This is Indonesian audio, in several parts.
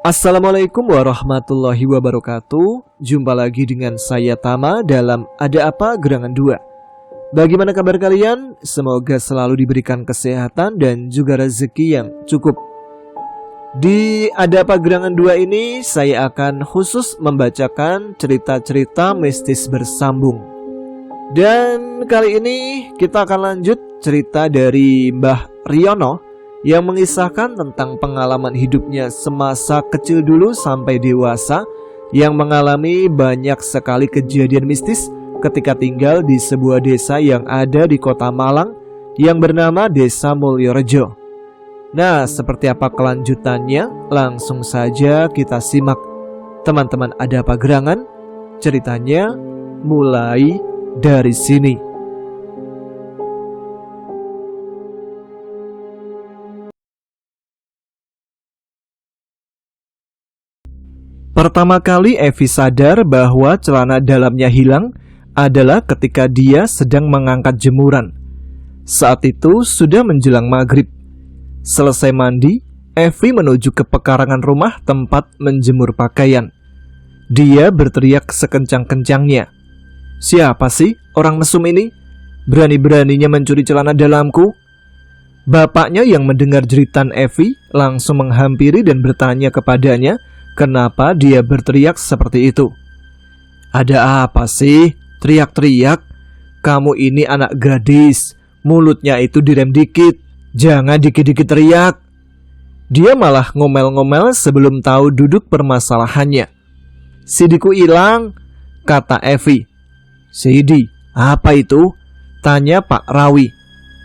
Assalamualaikum warahmatullahi wabarakatuh. Jumpa lagi dengan saya Tama dalam Ada Apa Gerangan 2. Bagaimana kabar kalian? Semoga selalu diberikan kesehatan dan juga rezeki yang cukup. Di Ada Apa Gerangan 2 ini saya akan khusus membacakan cerita-cerita mistis bersambung. Dan kali ini kita akan lanjut cerita dari Mbah Riono yang mengisahkan tentang pengalaman hidupnya semasa kecil dulu sampai dewasa, yang mengalami banyak sekali kejadian mistis ketika tinggal di sebuah desa yang ada di kota Malang yang bernama Desa Mulyorejo. Nah, seperti apa kelanjutannya? Langsung saja kita simak. Teman-teman, ada apa gerangan? Ceritanya mulai dari sini. Pertama kali Evi sadar bahwa celana dalamnya hilang adalah ketika dia sedang mengangkat jemuran. Saat itu sudah menjelang maghrib. Selesai mandi, Evi menuju ke pekarangan rumah tempat menjemur pakaian. Dia berteriak sekencang-kencangnya, "Siapa sih orang mesum ini? Berani-beraninya mencuri celana dalamku?" Bapaknya yang mendengar jeritan Evi langsung menghampiri dan bertanya kepadanya kenapa dia berteriak seperti itu. "Ada apa sih? Teriak-teriak? Kamu ini anak gadis, mulutnya itu direm dikit, jangan dikit-dikit teriak." Dia malah ngomel-ngomel sebelum tahu duduk permasalahannya. "Sidiku hilang," kata Evi. "Sidi? Apa itu?" tanya Pak Rawi.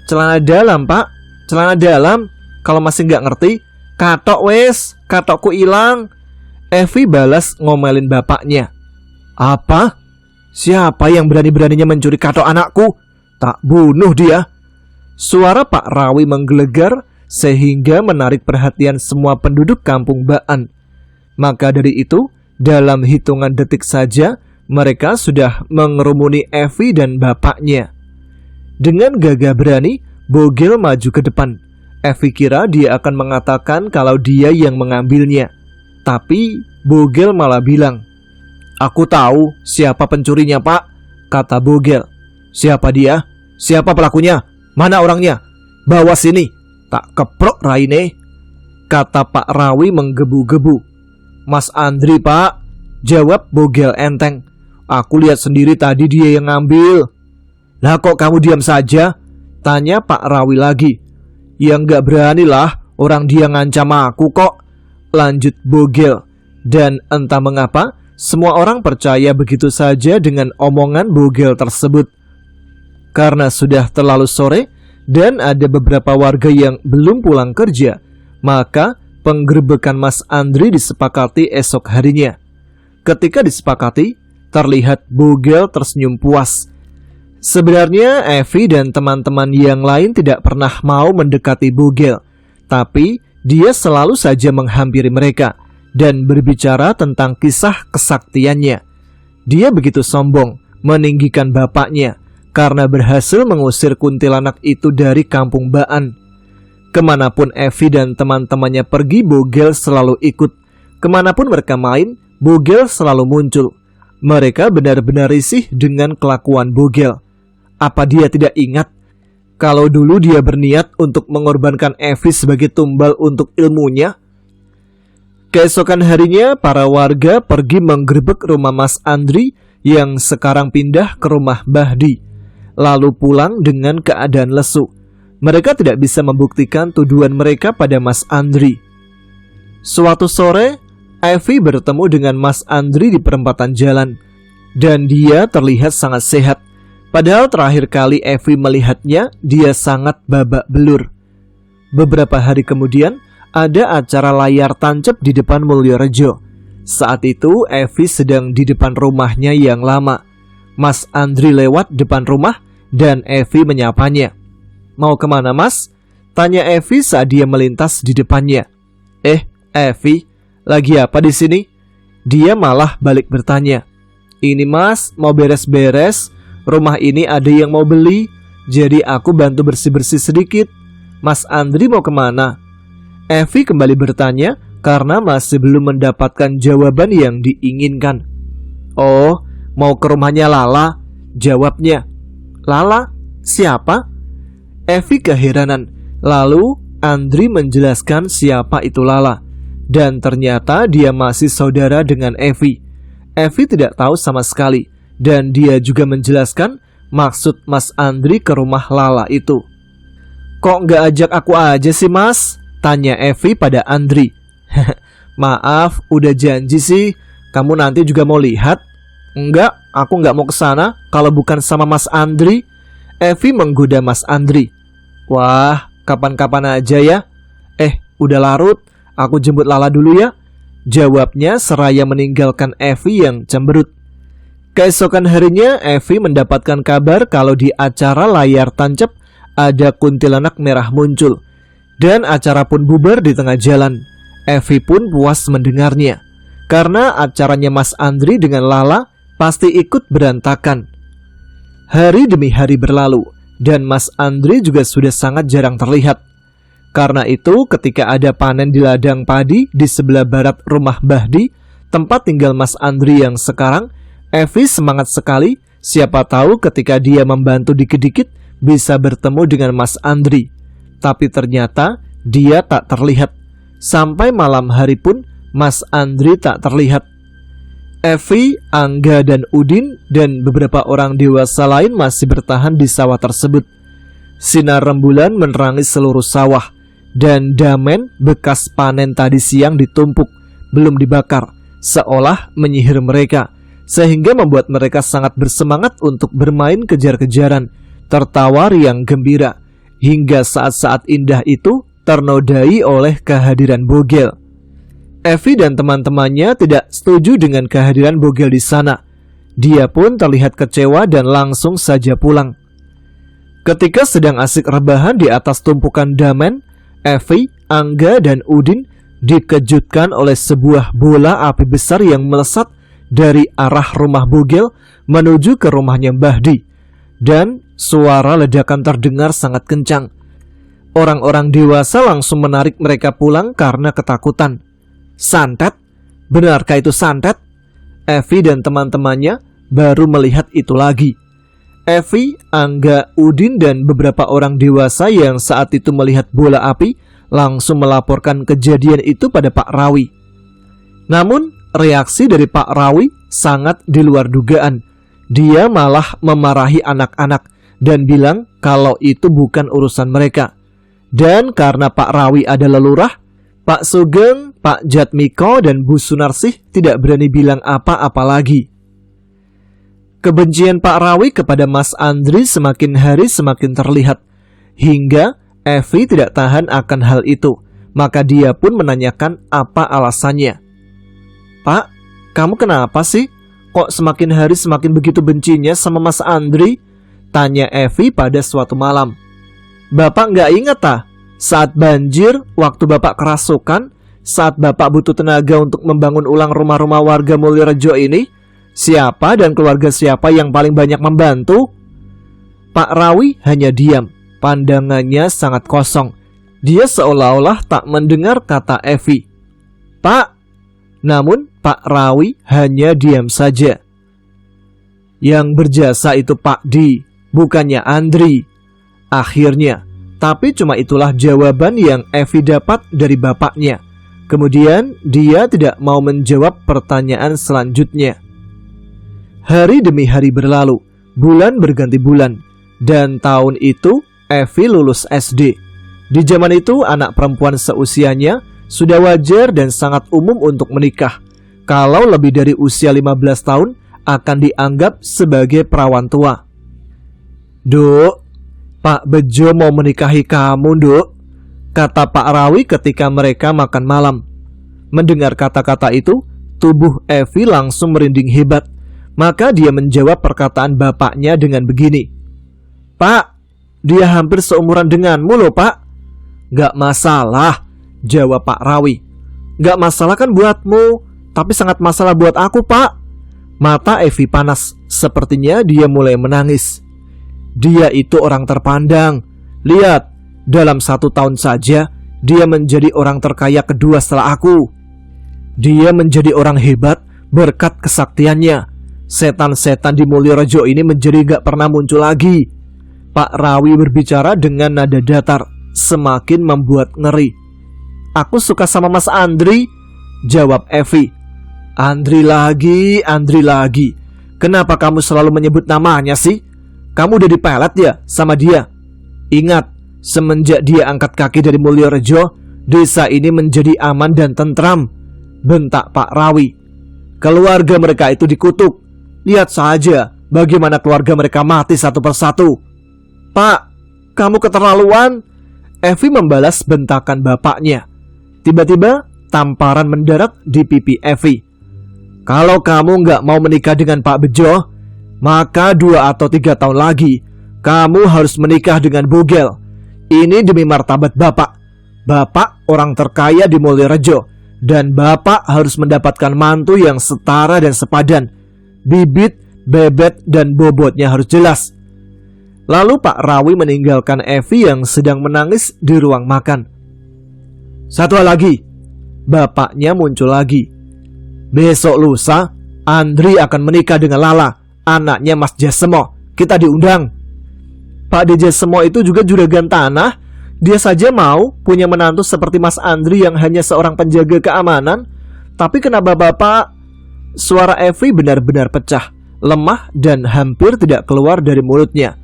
"Celana dalam, Pak. Celana dalam. Kalau masih nggak ngerti, katok wes, katokku hilang." Evi balas ngomelin bapaknya. "Apa? Siapa yang berani-beraninya mencuri katok anakku? Tak bunuh dia." Suara Pak Rawi menggelegar sehingga menarik perhatian semua penduduk kampung Baan. Maka dari itu, dalam hitungan detik saja mereka sudah mengerumuni Evi dan bapaknya. Dengan gagah berani, Bogel maju ke depan. Evi kira dia akan mengatakan kalau dia yang mengambilnya. Tapi Bogel malah bilang, "Aku tahu siapa pencurinya, Pak," kata Bogel. "Siapa dia? Siapa pelakunya? Mana orangnya? Bawa sini, tak keprok raine," kata Pak Rawi menggebu-gebu. "Mas Andri, Pak," jawab Bogel enteng. "Aku lihat sendiri tadi dia yang ngambil." "Lah kok kamu diam saja?" tanya Pak Rawi lagi. "Ya nggak berani lah, orang dia ngancam aku kok," lanjut Bogel. Dan entah mengapa semua orang percaya begitu saja dengan omongan Bogel tersebut. Karena sudah terlalu sore dan ada beberapa warga yang belum pulang kerja, maka penggerebekan Mas Andri disepakati esok harinya. Ketika disepakati, terlihat Bogel tersenyum puas. Sebenarnya Evi dan teman-teman yang lain tidak pernah mau mendekati Bogel, tapi dia selalu saja menghampiri mereka dan berbicara tentang kisah kesaktiannya. Dia begitu sombong meninggikan bapaknya karena berhasil mengusir kuntilanak itu dari kampung Baan. Kemanapun Evi dan teman-temannya pergi, Bogel selalu ikut. Kemanapun mereka main, Bogel selalu muncul. Mereka benar-benar risih dengan kelakuan Bogel. Apa dia tidak ingat kalau dulu dia berniat untuk mengorbankan Evi sebagai tumbal untuk ilmunya? Keesokan harinya, para warga pergi menggerebek rumah Mas Andri yang sekarang pindah ke rumah Bahdi, lalu pulang dengan keadaan lesu. Mereka tidak bisa membuktikan tuduhan mereka pada Mas Andri. Suatu sore, Evi bertemu dengan Mas Andri di perempatan jalan, dan dia terlihat sangat sehat. Padahal terakhir kali Evi melihatnya, dia sangat babak belur. Beberapa hari kemudian, ada acara layar tancap di depan Mulyorejo. Saat itu Evi sedang di depan rumahnya yang lama. Mas Andri lewat depan rumah dan Evi menyapanya. "Mau kemana, Mas?" tanya Evi saat dia melintas di depannya. Evi, lagi apa di sini?" Dia malah balik bertanya. "Ini Mas, mau beres-beres. Rumah ini ada yang mau beli, jadi aku bantu bersih-bersih sedikit." "Mas Andri mau kemana?" Evi kembali bertanya karena masih belum mendapatkan jawaban yang diinginkan. "Oh, mau ke rumahnya Lala?" jawabnya. "Lala? Siapa?" Evi keheranan. Lalu Andri menjelaskan siapa itu Lala, dan ternyata dia masih saudara dengan Evi. Evi tidak tahu sama sekali, dan dia juga menjelaskan maksud Mas Andri ke rumah Lala itu. "Kok nggak ajak aku aja sih, Mas?" tanya Evi pada Andri. "Maaf, udah janji sih. Kamu nanti juga mau lihat?" "Enggak, aku nggak mau kesana kalau bukan sama Mas Andri." Evi menggoda Mas Andri. "Wah, kapan-kapan aja ya." Udah larut, aku jemput Lala dulu ya," jawabnya seraya meninggalkan Evi yang cemberut. Keesokan harinya, Evi mendapatkan kabar kalau di acara layar tancap ada kuntilanak merah muncul, dan acara pun bubar di tengah jalan. Evi pun puas mendengarnya, karena acaranya Mas Andri dengan Lala pasti ikut berantakan. Hari demi hari berlalu, dan Mas Andri juga sudah sangat jarang terlihat. Karena itu, ketika ada panen di ladang padi di sebelah barat rumah Bahdi, tempat tinggal Mas Andri yang sekarang, Evi semangat sekali. Siapa tahu ketika dia membantu dikit-dikit bisa bertemu dengan Mas Andri. Tapi ternyata dia tak terlihat. Sampai malam hari pun Mas Andri tak terlihat. Evi, Angga, dan Udin dan beberapa orang dewasa lain masih bertahan di sawah tersebut. Sinar rembulan menerangi seluruh sawah, dan damen bekas panen tadi siang ditumpuk, belum dibakar, seolah menyihir mereka, sehingga membuat mereka sangat bersemangat untuk bermain kejar-kejaran, tertawa riang gembira, hingga saat-saat indah itu ternodai oleh kehadiran Bogel. Evi dan teman-temannya tidak setuju dengan kehadiran Bogel di sana. Dia pun terlihat kecewa dan langsung saja pulang. Ketika sedang asik rebahan di atas tumpukan damen, Evi, Angga, dan Udin dikejutkan oleh sebuah bola api besar yang melesat dari arah rumah Bogel menuju ke rumahnya Bahdi, dan suara ledakan terdengar sangat kencang. Orang-orang dewasa langsung menarik mereka pulang karena ketakutan. "Santet? Benarkah itu santet?" Evi dan teman-temannya baru melihat itu lagi. Evi, Angga, Udin, dan beberapa orang dewasa yang saat itu melihat bola api langsung melaporkan kejadian itu pada Pak Rawi. Namun, reaksi dari Pak Rawi sangat di luar dugaan. Dia malah memarahi anak-anak dan bilang kalau itu bukan urusan mereka. Dan karena Pak Rawi adalah lurah, Pak Sugeng, Pak Jatmiko, dan Bu Sunarsih tidak berani bilang apa-apa lagi. Kebencian Pak Rawi kepada Mas Andri semakin hari semakin terlihat, hingga Evi tidak tahan akan hal itu. Maka dia pun menanyakan apa alasannya. "Pak, kamu kenapa sih? Kok semakin hari semakin begitu bencinya sama Mas Andri?" tanya Evi pada suatu malam. "Bapak nggak ingat ah? Saat banjir, waktu Bapak kerasukan, saat Bapak butuh tenaga untuk membangun ulang rumah-rumah warga Mulyorejo ini, siapa dan keluarga siapa yang paling banyak membantu?" Pak Rawi hanya diam, pandangannya sangat kosong. Dia seolah-olah tak mendengar kata Evi. "Pak." Namun Pak Rawi hanya diam saja. "Yang berjasa itu Pak Di, bukannya Andri." Akhirnya, tapi cuma itulah jawaban yang Evi dapat dari bapaknya. Kemudian dia tidak mau menjawab pertanyaan selanjutnya. Hari demi hari berlalu, bulan berganti bulan, dan tahun itu Evi lulus SD. Di zaman itu anak perempuan seusianya sudah wajar dan sangat umum untuk menikah. Kalau lebih dari usia 15 tahun akan dianggap sebagai perawan tua. "Duk, Pak Bejo mau menikahi kamu, Duk," kata Pak Rawi ketika mereka makan malam. Mendengar kata-kata itu, tubuh Evi langsung merinding hebat. Maka dia menjawab perkataan bapaknya dengan begini. "Pak, dia hampir seumuran denganmu loh, Pak." "Gak masalah," jawab Pak Rawi. "Gak masalah kan buatmu, tapi sangat masalah buat aku, Pak." Mata Evi panas, sepertinya dia mulai menangis. Dia itu orang terpandang. Lihat, dalam 1 tahun saja Dia menjadi orang terkaya kedua setelah aku. Dia menjadi orang hebat berkat kesaktiannya. Setan-setan di Mulyorejo ini menjadi gak pernah muncul lagi. Pak Rawi berbicara dengan nada datar, semakin membuat ngeri. Aku suka sama Mas Andri, jawab Evi. Andri lagi. Kenapa kamu selalu menyebut namanya sih? Kamu udah dipelet ya sama dia? Ingat, semenjak dia angkat kaki dari Mulyorejo, desa ini menjadi aman dan tentram, bentak Pak Rawi. Keluarga mereka itu dikutuk. Lihat saja bagaimana keluarga mereka mati satu persatu. Pak, kamu keterlaluan, Evi membalas bentakan bapaknya. Tiba-tiba tamparan mendarat di pipi Evi. Kalau kamu gak mau menikah dengan Pak Bejo, maka 2 atau 3 tahun lagi kamu harus menikah dengan Bugel. Ini demi martabat Bapak. Bapak orang terkaya di Mulyorejo, dan Bapak harus mendapatkan mantu yang setara dan sepadan. Bibit, bebet, dan bobotnya harus jelas. Lalu Pak Rawi meninggalkan Evi yang sedang menangis di ruang makan. Satu hal lagi, bapaknya muncul lagi. Besok lusa, Andri akan menikah dengan Lala, anaknya Mas Jesemo. Kita diundang. Pak Jesemo itu juga juragan tanah. Dia saja mau punya menantu seperti Mas Andri yang hanya seorang penjaga keamanan. Tapi kenapa Bapak? Suara Evi benar-benar pecah, lemah dan hampir tidak keluar dari mulutnya.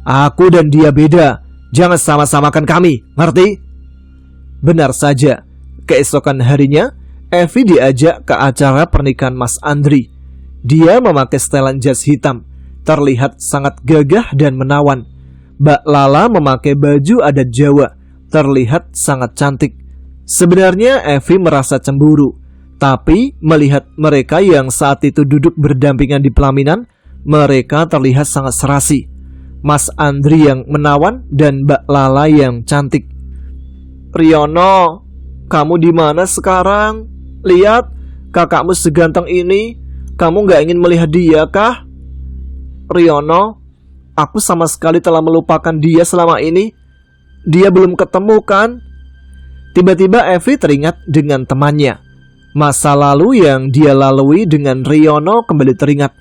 Aku dan dia beda. Jangan sama-samakan kami, ngerti? Benar saja. Keesokan harinya, Evi diajak ke acara pernikahan Mas Andri. Dia memakai setelan jas hitam, terlihat sangat gagah dan menawan. Mbak Lala memakai baju adat Jawa, terlihat sangat cantik. Sebenarnya Evi merasa cemburu, tapi melihat mereka yang saat itu duduk berdampingan di pelaminan, mereka terlihat sangat serasi. Mas Andri yang menawan dan Mbak Lala yang cantik. Riono, kamu di mana sekarang? Lihat, kakakmu seganteng ini. Kamu gak ingin melihat dia kah? Riono, aku sama sekali telah melupakan dia selama ini. Dia belum ketemu kan? Tiba-tiba Evi teringat dengan temannya. Masa lalu yang dia lalui dengan Riono kembali teringat.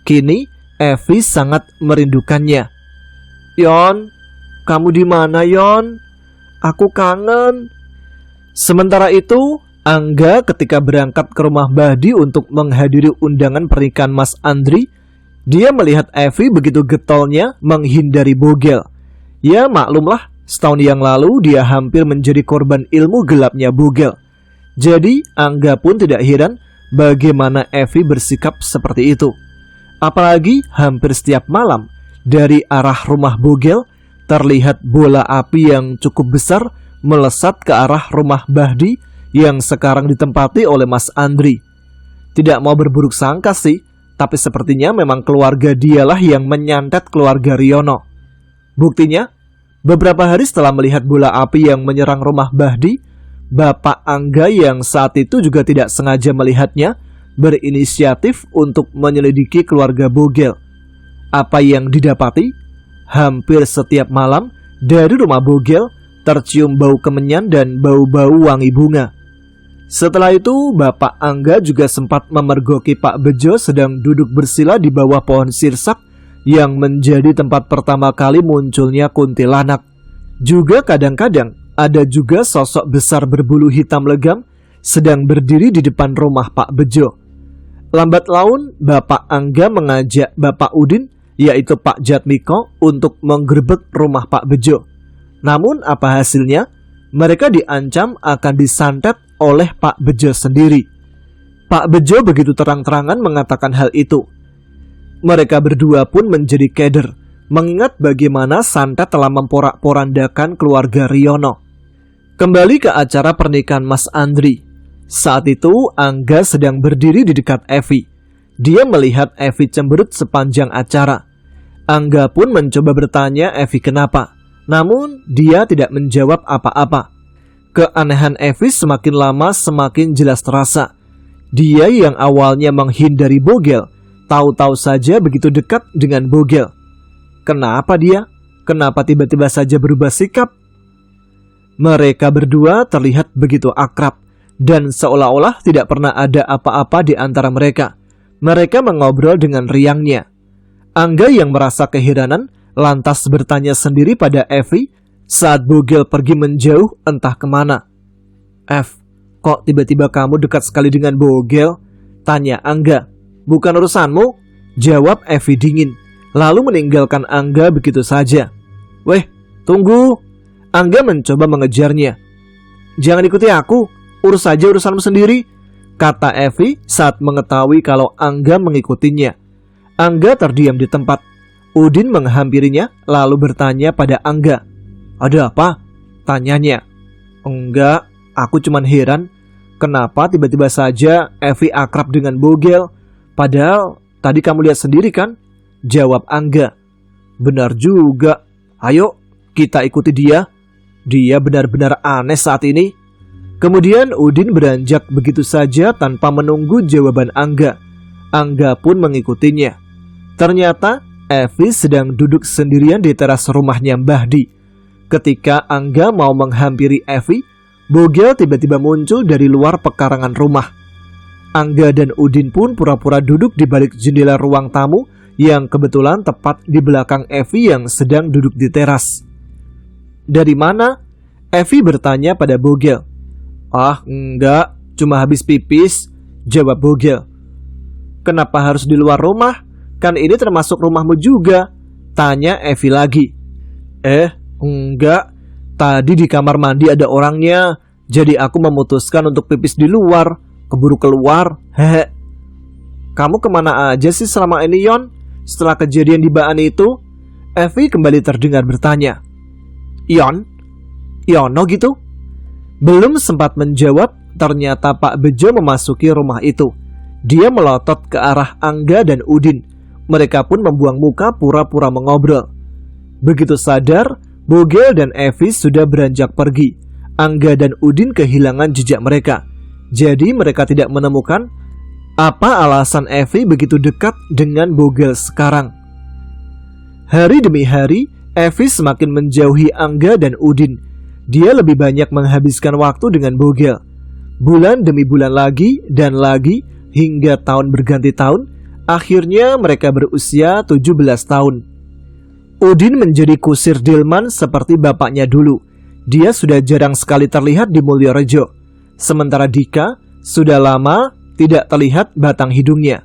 Kini Evi sangat merindukannya. Yon, kamu di mana Yon? Aku kangen. Sementara itu, Angga ketika berangkat ke rumah Bahdi untuk menghadiri undangan pernikahan Mas Andri, dia melihat Evi begitu getolnya menghindari Bogel. Ya maklumlah, setahun yang lalu dia hampir menjadi korban ilmu gelapnya Bogel. Jadi Angga pun tidak heran bagaimana Evi bersikap seperti itu. Apalagi hampir setiap malam dari arah rumah Bogel terlihat bola api yang cukup besar melesat ke arah rumah Bahdi yang sekarang ditempati oleh Mas Andri. Tidak mau berburuk sangka sih, tapi sepertinya memang keluarga dialah yang menyantet keluarga Riono. Buktinya, beberapa hari setelah melihat bola api yang menyerang rumah Bahdi, Bapak Angga yang saat itu juga tidak sengaja melihatnya, berinisiatif untuk menyelidiki keluarga Bogel. Apa yang didapati? Hampir setiap malam dari rumah Bogel tercium bau kemenyan dan bau-bau wangi bunga. Setelah itu Bapak Angga juga sempat memergoki Pak Bejo sedang duduk bersila di bawah pohon sirsak yang menjadi tempat pertama kali munculnya kuntilanak. Juga kadang-kadang ada juga sosok besar berbulu hitam legam sedang berdiri di depan rumah Pak Bejo. Lambat laun Bapak Angga mengajak Bapak Udin, yaitu Pak Jatmiko, untuk menggerebek rumah Pak Bejo. Namun apa hasilnya? Mereka diancam akan disantet oleh Pak Bejo sendiri. Pak Bejo begitu terang-terangan mengatakan hal itu. Mereka berdua pun menjadi keder, mengingat bagaimana santet telah memporak-porandakan keluarga Riono. Kembali ke acara pernikahan Mas Andri. Saat itu Angga sedang berdiri di dekat Evi. Dia melihat Evi cemberut sepanjang acara. Angga pun mencoba bertanya Evi kenapa, namun dia tidak menjawab apa-apa. Keanehan Evi semakin lama semakin jelas terasa. Dia yang awalnya menghindari Bogel, tahu-tahu saja begitu dekat dengan Bogel. Kenapa dia? Kenapa tiba-tiba saja berubah sikap? Mereka berdua terlihat begitu akrab dan seolah-olah tidak pernah ada apa-apa di antara mereka. Mereka mengobrol dengan riangnya. Angga yang merasa keheranan lantas bertanya sendiri pada Effie saat Bogel pergi menjauh entah kemana. "F, kok tiba-tiba kamu dekat sekali dengan Bogel?" tanya Angga. "Bukan urusanmu," jawab Effie dingin, lalu meninggalkan Angga begitu saja. "Weh, tunggu." Angga mencoba mengejarnya. "Jangan ikuti aku, urus saja urusanmu sendiri," kata Effie saat mengetahui kalau Angga mengikutinya. Angga terdiam di tempat. Udin menghampirinya lalu bertanya pada Angga. "Ada apa?" tanyanya. "Enggak, aku cuman heran. Kenapa tiba-tiba saja Effie akrab dengan Bogel? Padahal tadi kamu lihat sendiri kan?" jawab Angga. "Benar juga. Ayo, kita ikuti dia. Dia benar-benar aneh saat ini." Kemudian Udin beranjak begitu saja tanpa menunggu jawaban Angga. Angga pun mengikutinya. Ternyata Effie sedang duduk sendirian di teras rumahnya Mbah Di. Ketika Angga mau menghampiri Effie, Bogel tiba-tiba muncul dari luar pekarangan rumah. Angga dan Udin pun pura-pura duduk di balik jendela ruang tamu yang kebetulan tepat di belakang Effie yang sedang duduk di teras. "Dari mana?" Effie bertanya pada Bogel. "Ah, enggak, cuma habis pipis," jawab Bogel. "Kenapa harus di luar rumah? Kan ini termasuk rumahmu juga," tanya Effie lagi. Enggak, tadi di kamar mandi ada orangnya, jadi aku memutuskan untuk pipis di luar, keburu keluar, hehe." "Kamu kemana aja sih selama ini, Yon? Setelah kejadian di Baan itu?" Effie kembali terdengar bertanya. "Yon? Yono gitu?" Belum sempat menjawab, ternyata Pak Bejo memasuki rumah itu. Dia melotot ke arah Angga dan Udin. Mereka pun membuang muka pura-pura mengobrol. Begitu sadar, Bogel dan Effie sudah beranjak pergi. Angga dan Udin kehilangan jejak mereka. Jadi mereka tidak menemukan apa alasan Effie begitu dekat dengan Bogel sekarang. Hari demi hari, Effie semakin menjauhi Angga dan Udin. Dia lebih banyak menghabiskan waktu dengan Bogel. Bulan demi bulan lagi dan lagi hingga tahun berganti tahun. Akhirnya mereka berusia 17 tahun. Udin menjadi kusir Dilman seperti bapaknya dulu. Dia sudah jarang sekali terlihat di Mulyorejo. Sementara Dika sudah lama tidak terlihat batang hidungnya.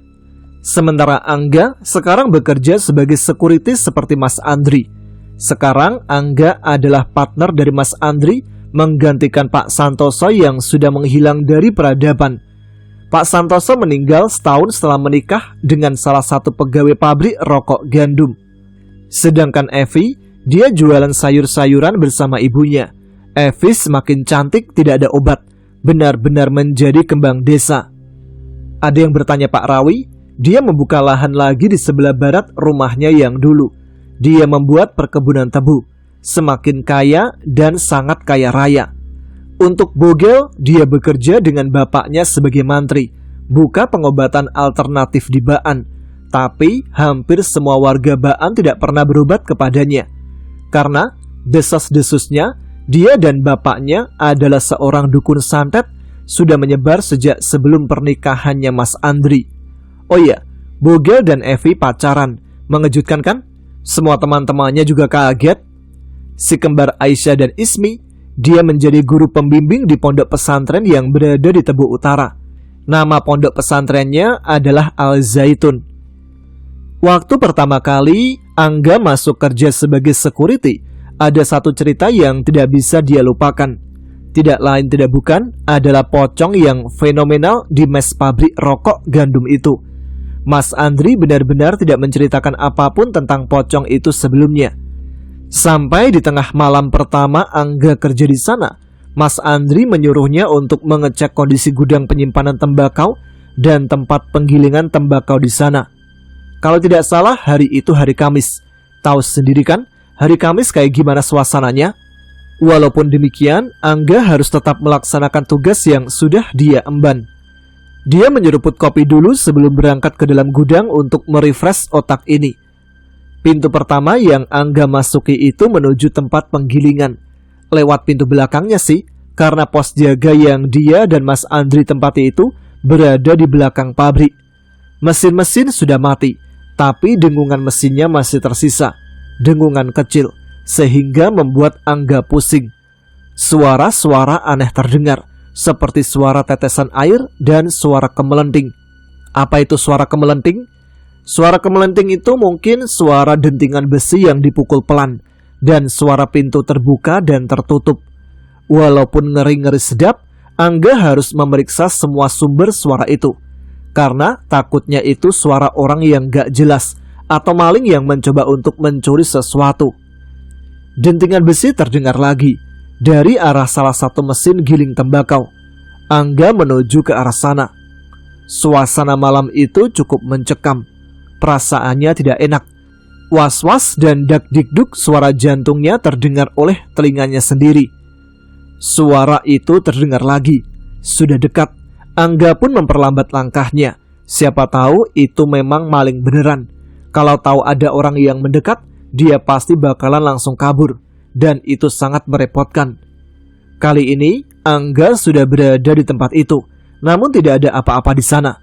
Sementara Angga sekarang bekerja sebagai security seperti Mas Andri. Sekarang Angga adalah partner dari Mas Andri menggantikan Pak Santoso yang sudah menghilang dari peradaban. Pak Santoso meninggal setahun setelah menikah dengan salah satu pegawai pabrik rokok gandum. Sedangkan Effie, dia jualan sayur-sayuran bersama ibunya. Effie semakin cantik tidak ada obat, benar-benar menjadi kembang desa. Ada yang bertanya Pak Rawi, dia membuka lahan lagi di sebelah barat rumahnya yang dulu. Dia membuat perkebunan tebu, semakin kaya dan sangat kaya raya. Untuk Bogel, dia bekerja dengan bapaknya sebagai mantri, buka pengobatan alternatif di Baan. Tapi hampir semua warga Baan tidak pernah berobat kepadanya. Karena desas-desusnya, dia dan bapaknya adalah seorang dukun santet, sudah menyebar sejak sebelum pernikahannya Mas Andri. Oh iya, Bogel dan Effie pacaran. Mengejutkan kan? Semua teman-temannya juga kaget. Si kembar Aisyah dan Ismi, dia menjadi guru pembimbing di pondok pesantren yang berada di Tebu Utara. Nama pondok pesantrennya adalah Al Zaitun. Waktu pertama kali Angga masuk kerja sebagai security, ada satu cerita yang tidak bisa dia lupakan. Tidak lain tidak bukan adalah pocong yang fenomenal di mes pabrik rokok gandum itu. Mas Andri benar-benar tidak menceritakan apapun tentang pocong itu sebelumnya. Sampai di tengah malam pertama Angga kerja di sana, Mas Andri menyuruhnya untuk mengecek kondisi gudang penyimpanan tembakau dan tempat penggilingan tembakau di sana. Kalau tidak salah hari itu hari Kamis. Tahu sendiri kan, hari Kamis kayak gimana suasananya? Walaupun demikian, Angga harus tetap melaksanakan tugas yang sudah dia emban. Dia menyeruput kopi dulu sebelum berangkat ke dalam gudang untuk merefresh otak ini. Pintu pertama yang Angga masuki itu menuju tempat penggilingan. lewat pintu belakangnya sih, karena pos jaga yang dia dan Mas Andri tempati itu berada di belakang pabrik. Mesin-mesin sudah mati, tapi dengungan mesinnya masih tersisa, dengungan kecil, sehingga membuat Angga pusing. Suara-suara aneh terdengar, seperti suara tetesan air dan suara kemelenting. Apa itu suara kemelenting? Suara kemelenting itu mungkin suara dentingan besi yang dipukul pelan, dan suara pintu terbuka dan tertutup. Walaupun ngeri-ngeri sedap, Angga harus memeriksa semua sumber suara itu, karena takutnya itu suara orang yang gak jelas, atau maling yang mencoba untuk mencuri sesuatu. Dentingan besi terdengar lagi, dari arah salah satu mesin giling tembakau. Angga menuju ke arah sana. Suasana malam itu cukup mencekam. Perasaannya tidak enak. Was-was dan dak-dikduk suara jantungnya terdengar oleh telinganya sendiri. Suara itu terdengar lagi. Sudah dekat. Angga pun memperlambat langkahnya. Siapa tahu itu memang maling beneran. Kalau tahu ada orang yang mendekat, dia pasti bakalan langsung kabur. Dan itu sangat merepotkan. Kali ini Angga sudah berada di tempat itu, namun tidak ada apa-apa di sana.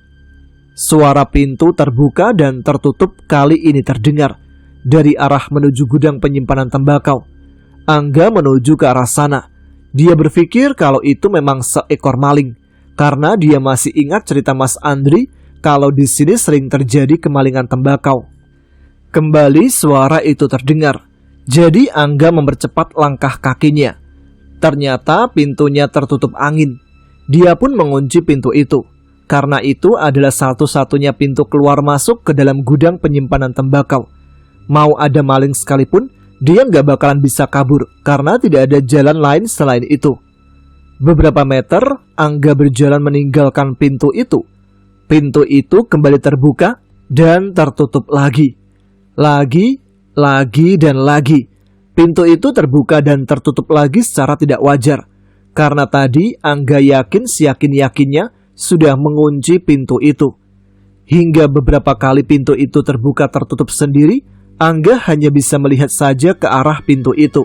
Suara pintu terbuka dan tertutup kali ini terdengar dari arah menuju gudang penyimpanan tembakau. Angga menuju ke arah sana. Dia berpikir kalau itu memang seekor maling, karena dia masih ingat cerita Mas Andri kalau di sini sering terjadi kemalingan tembakau. Kembali suara itu terdengar. Jadi Angga mempercepat langkah kakinya. Ternyata pintunya tertutup angin. Dia pun mengunci pintu itu, karena itu adalah satu-satunya pintu keluar masuk ke dalam gudang penyimpanan tembakau. Mau ada maling sekalipun, dia nggak bakalan bisa kabur, karena tidak ada jalan lain selain itu. Beberapa meter, Angga berjalan meninggalkan pintu itu. Pintu itu kembali terbuka dan tertutup lagi. Lagi, dan lagi. Pintu itu terbuka dan tertutup lagi secara tidak wajar. Karena tadi Angga yakin seyakin-yakinnya sudah mengunci pintu itu. Hingga beberapa kali pintu itu terbuka tertutup sendiri, Angga hanya bisa melihat saja ke arah pintu itu.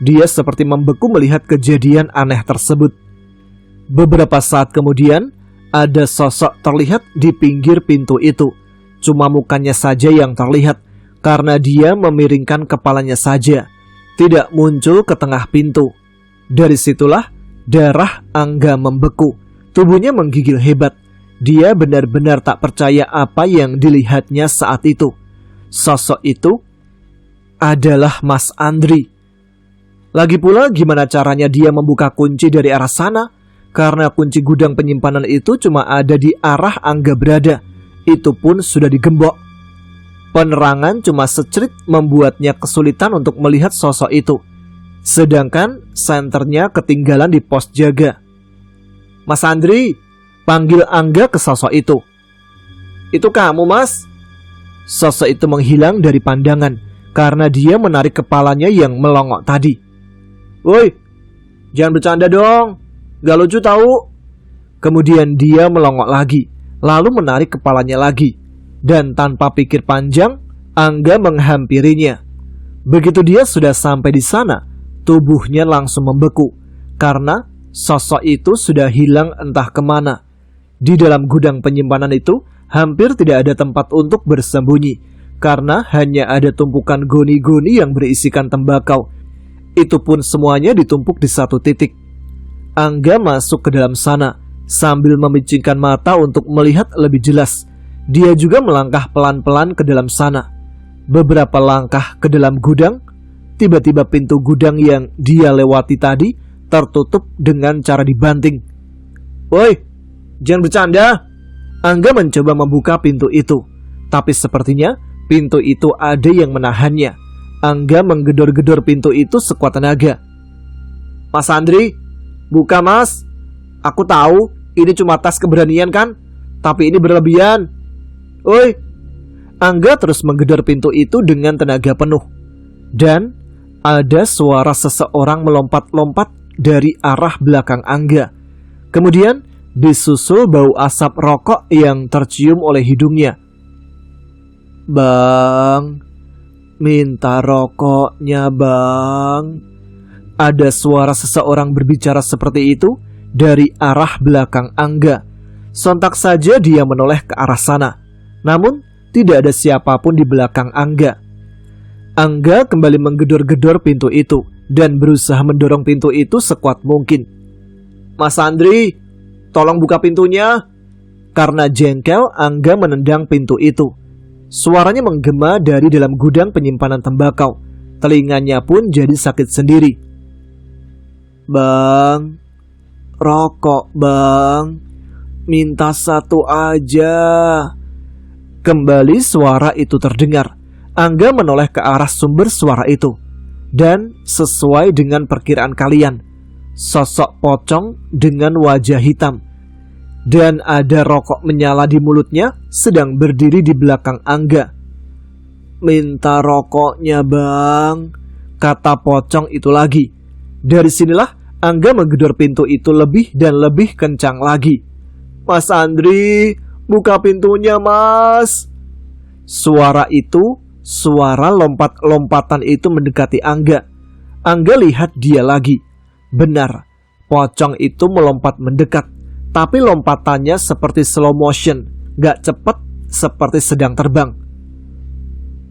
Dia seperti membeku melihat kejadian aneh tersebut. Beberapa saat kemudian, ada sosok terlihat di pinggir pintu itu. Cuma mukanya saja yang terlihat, karena dia memiringkan kepalanya saja, tidak muncul ke tengah pintu. Dari situlah darah Angga membeku. Tubuhnya menggigil hebat. Dia benar-benar tak percaya apa yang dilihatnya saat itu. Sosok itu adalah Mas Andri. Lagi pula gimana caranya dia membuka kunci dari arah sana? Karena kunci gudang penyimpanan itu cuma ada di arah Angga berada. Itu pun sudah digembok. Penerangan cuma secerit membuatnya kesulitan untuk melihat sosok itu. Sedangkan senternya ketinggalan di pos jaga. Mas Andri, panggil Angga ke sosok itu. Itu kamu, Mas? Sosok itu menghilang dari pandangan karena dia menarik kepalanya yang melongok tadi. Woi, jangan bercanda dong, gak lucu tahu. Kemudian dia melongok lagi, lalu menarik kepalanya lagi. Dan tanpa pikir panjang, Angga menghampirinya. Begitu dia sudah sampai di sana, tubuhnya langsung membeku karena sosok itu sudah hilang entah kemana. Di dalam gudang penyimpanan itu hampir tidak ada tempat untuk bersembunyi, karena hanya ada tumpukan goni-goni yang berisikan tembakau. Itu pun semuanya ditumpuk di satu titik. Angga masuk ke dalam sana sambil memicingkan mata untuk melihat lebih jelas. Dia juga melangkah pelan-pelan ke dalam sana. Beberapa langkah ke dalam gudang, tiba-tiba pintu gudang yang dia lewati tadi tertutup dengan cara dibanting. Woi, jangan bercanda. Angga mencoba membuka pintu itu, tapi sepertinya pintu itu ada yang menahannya. Angga menggedor-gedor pintu itu sekuat tenaga. Mas Andri, buka mas. Aku tahu ini cuma tes keberanian kan, tapi ini berlebihan. Woi. Angga terus menggedor pintu itu dengan tenaga penuh. Dan ada suara seseorang melompat-lompat dari arah belakang Angga. Kemudian disusul bau asap rokok yang tercium oleh hidungnya. Bang, minta rokoknya bang. Ada suara seseorang berbicara seperti itu dari arah belakang Angga. Sontak saja dia menoleh ke arah sana. Namun tidak ada siapapun di belakang Angga. Angga kembali menggedor-gedor pintu itu dan berusaha mendorong pintu itu sekuat mungkin. "Mas Andri, tolong buka pintunya." Karena jengkel, Angga menendang pintu itu. Suaranya menggema dari dalam gudang penyimpanan tembakau. Telinganya pun jadi sakit sendiri. "Bang, rokok bang, minta satu aja." Kembali suara itu terdengar. Angga menoleh ke arah sumber suara itu. Dan sesuai dengan perkiraan kalian, sosok pocong dengan wajah hitam dan ada rokok menyala di mulutnya sedang berdiri di belakang Angga. "Minta rokoknya bang," kata pocong itu lagi. Dari sinilah Angga menggedor pintu itu lebih dan lebih kencang lagi. "Mas Andri, buka pintunya mas." Suara itu, suara lompat-lompatan itu mendekati Angga. Angga lihat dia lagi. Benar, pocong itu melompat mendekat. Tapi lompatannya seperti slow motion, gak cepet seperti sedang terbang.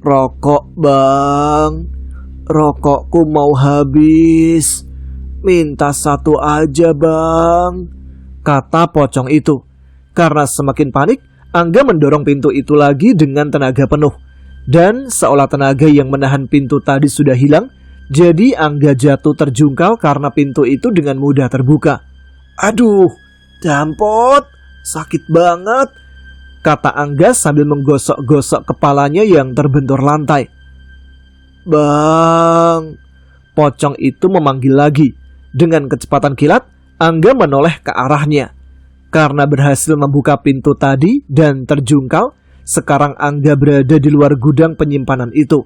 "Rokok bang, rokokku mau habis. Minta satu aja bang," kata pocong itu. Karena semakin panik, Angga mendorong pintu itu lagi dengan tenaga penuh. Dan seolah tenaga yang menahan pintu tadi sudah hilang, jadi Angga jatuh terjungkal karena pintu itu dengan mudah terbuka. "Aduh, dampot, sakit banget," kata Angga sambil menggosok-gosok kepalanya yang terbentur lantai. "Bang," pocong itu memanggil lagi. Dengan kecepatan kilat, Angga menoleh ke arahnya. Karena berhasil membuka pintu tadi dan terjungkal, sekarang Angga berada di luar gudang penyimpanan itu.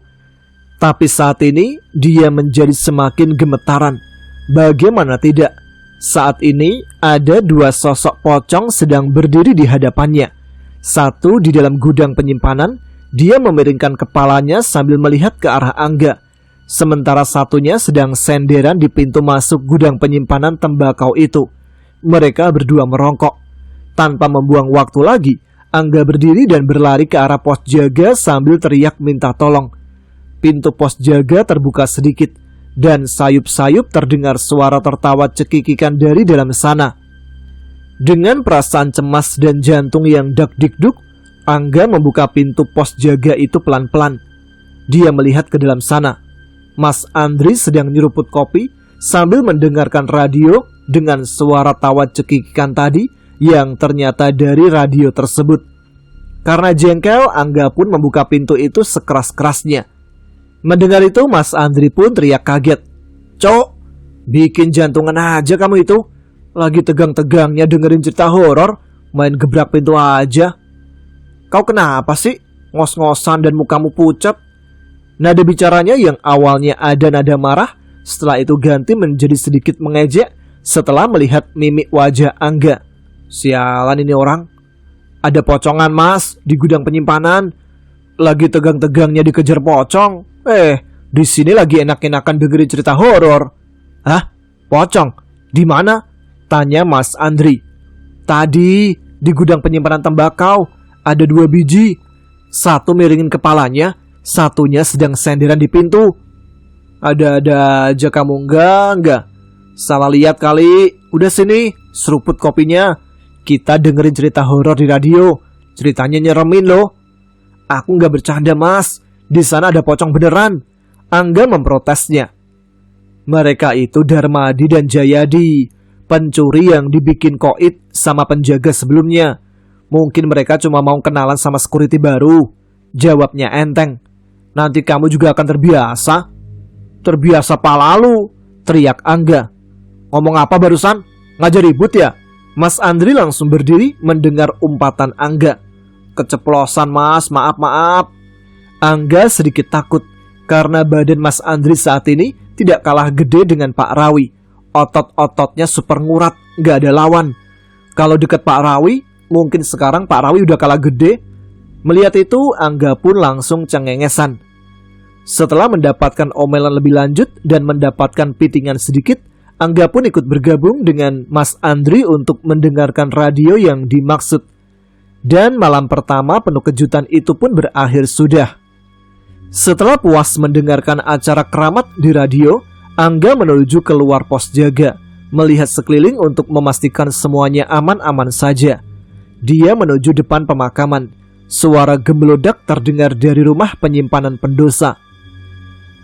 Tapi saat ini dia menjadi semakin gemetaran. Bagaimana tidak? Saat ini ada dua sosok pocong sedang berdiri di hadapannya. Satu di dalam gudang penyimpanan, dia memiringkan kepalanya sambil melihat ke arah Angga. Sementara satunya sedang senderan di pintu masuk gudang penyimpanan tembakau itu. Mereka berdua merongkok. Tanpa membuang waktu lagi, Angga berdiri dan berlari ke arah pos jaga sambil teriak minta tolong. Pintu pos jaga terbuka sedikit dan sayup-sayup terdengar suara tertawa cekikikan dari dalam sana. Dengan perasaan cemas dan jantung yang dak-dikduk, Angga membuka pintu pos jaga itu pelan-pelan. Dia melihat ke dalam sana. Mas Andri sedang nyeruput kopi sambil mendengarkan radio dengan suara tawa cekikikan tadi yang ternyata dari radio tersebut. Karena jengkel, Angga pun membuka pintu itu sekeras-kerasnya. Mendengar itu, Mas Andri pun teriak kaget. "Cok, bikin jantungan aja kamu itu. Lagi tegang-tegangnya dengerin cerita horor, main gebrak pintu aja. Kau kenapa sih? Ngos-ngosan dan mukamu pucat." Nada bicaranya yang awalnya ada nada marah, setelah itu ganti menjadi sedikit mengejek setelah melihat mimik wajah Angga. "Sialan ini orang. Ada pocongan mas di gudang penyimpanan. Lagi tegang-tegangnya dikejar pocong. Di sini lagi enak-enakan dengerin cerita horor." "Hah? Pocong? Di mana?" tanya Mas Andri. "Tadi di gudang penyimpanan tembakau ada 2 biji. Satu miringin kepalanya, satunya sedang senderan di pintu." "Ada-ada aja kamu, enggak. Salah lihat kali. Udah sini, seruput kopinya. Kita dengerin cerita horor di radio. Ceritanya nyeremin loh." "Aku enggak bercanda mas. Di sana ada pocong beneran," Angga memprotesnya. Mereka itu Darmadi dan Jayadi, pencuri yang dibikin koit sama penjaga sebelumnya. Mungkin mereka cuma mau kenalan sama security baru, jawabnya enteng. "Nanti kamu juga akan terbiasa." "Terbiasa palalu," teriak Angga. "Ngomong apa barusan? Ngajak ribut ya?" Mas Andri langsung berdiri mendengar umpatan Angga. "Keceplosan mas, maaf." Angga sedikit takut karena badan Mas Andri saat ini tidak kalah gede dengan Pak Rawi. Otot-ototnya super ngurat, gak ada lawan. Kalau dekat Pak Rawi, mungkin sekarang Pak Rawi udah kalah gede. Melihat itu, Angga pun langsung cengengesan. Setelah mendapatkan omelan lebih lanjut dan mendapatkan pitingan sedikit, Angga pun ikut bergabung dengan Mas Andri untuk mendengarkan radio yang dimaksud. Dan malam pertama penuh kejutan itu pun berakhir sudah. Setelah puas mendengarkan acara keramat di radio, Angga menuju keluar pos jaga, melihat sekeliling untuk memastikan semuanya aman-aman saja. Dia menuju depan pemakaman. Suara gemelodak terdengar dari rumah penyimpanan pendosa.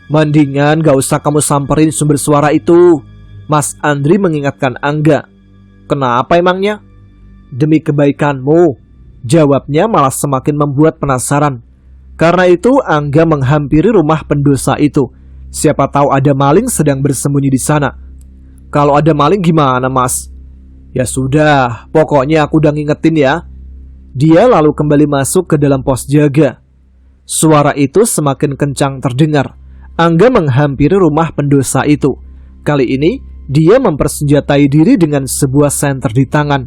"Mendingan gak usah kamu samperin sumber suara itu," Mas Andri mengingatkan Angga. "Kenapa emangnya?" "Demi kebaikanmu," jawabnya malah semakin membuat penasaran. Karena itu Angga menghampiri rumah pendosa itu. Siapa tahu ada maling sedang bersembunyi di sana. "Kalau ada maling gimana, Mas?" "Ya sudah, pokoknya aku udah ngingetin ya." Dia lalu kembali masuk ke dalam pos jaga. Suara itu semakin kencang terdengar. Angga menghampiri rumah pendosa itu. Kali ini dia mempersenjatai diri dengan sebuah senter di tangan.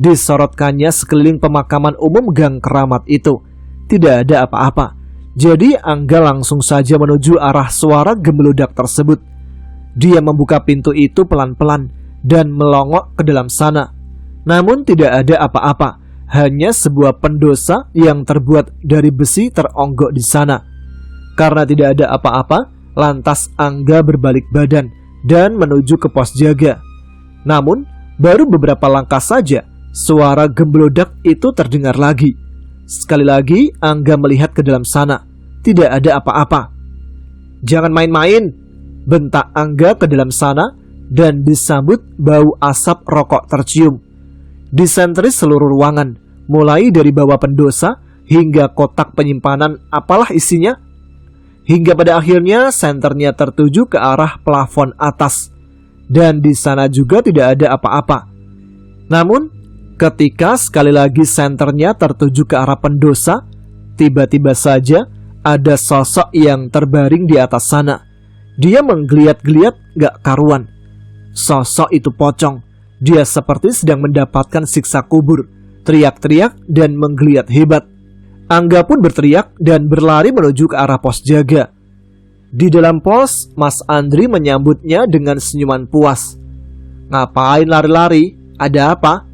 Disorotkannya sekeliling pemakaman umum Gang Keramat itu. Tidak ada apa-apa. Jadi Angga langsung saja menuju arah suara gemeludak tersebut. Dia membuka pintu itu pelan-pelan dan melongok ke dalam sana. Namun tidak ada apa-apa. Hanya sebuah pendosa yang terbuat dari besi teronggok di sana. Karena tidak ada apa-apa, lantas Angga berbalik badan dan menuju ke pos jaga. Namun, baru beberapa langkah saja, suara gemelodak itu terdengar lagi. Sekali lagi, Angga melihat ke dalam sana. Tidak ada apa-apa. "Jangan main-main," bentak Angga ke dalam sana dan disambut bau asap rokok tercium. Disentri seluruh ruangan, mulai dari bawah pendosa hingga kotak penyimpanan apalah isinya. Hingga pada akhirnya senternya tertuju ke arah plafon atas. Dan di sana juga tidak ada apa-apa. Namun, ketika sekali lagi senternya tertuju ke arah pendosa, tiba-tiba saja ada sosok yang terbaring di atas sana. Dia menggeliat-geliat gak karuan. Sosok itu pocong. Dia seperti sedang mendapatkan siksa kubur. Teriak-teriak dan menggeliat hebat. Angga pun berteriak dan berlari menuju ke arah pos jaga. Di dalam pos, Mas Andri menyambutnya dengan senyuman puas. "Ngapain lari-lari? Ada apa?"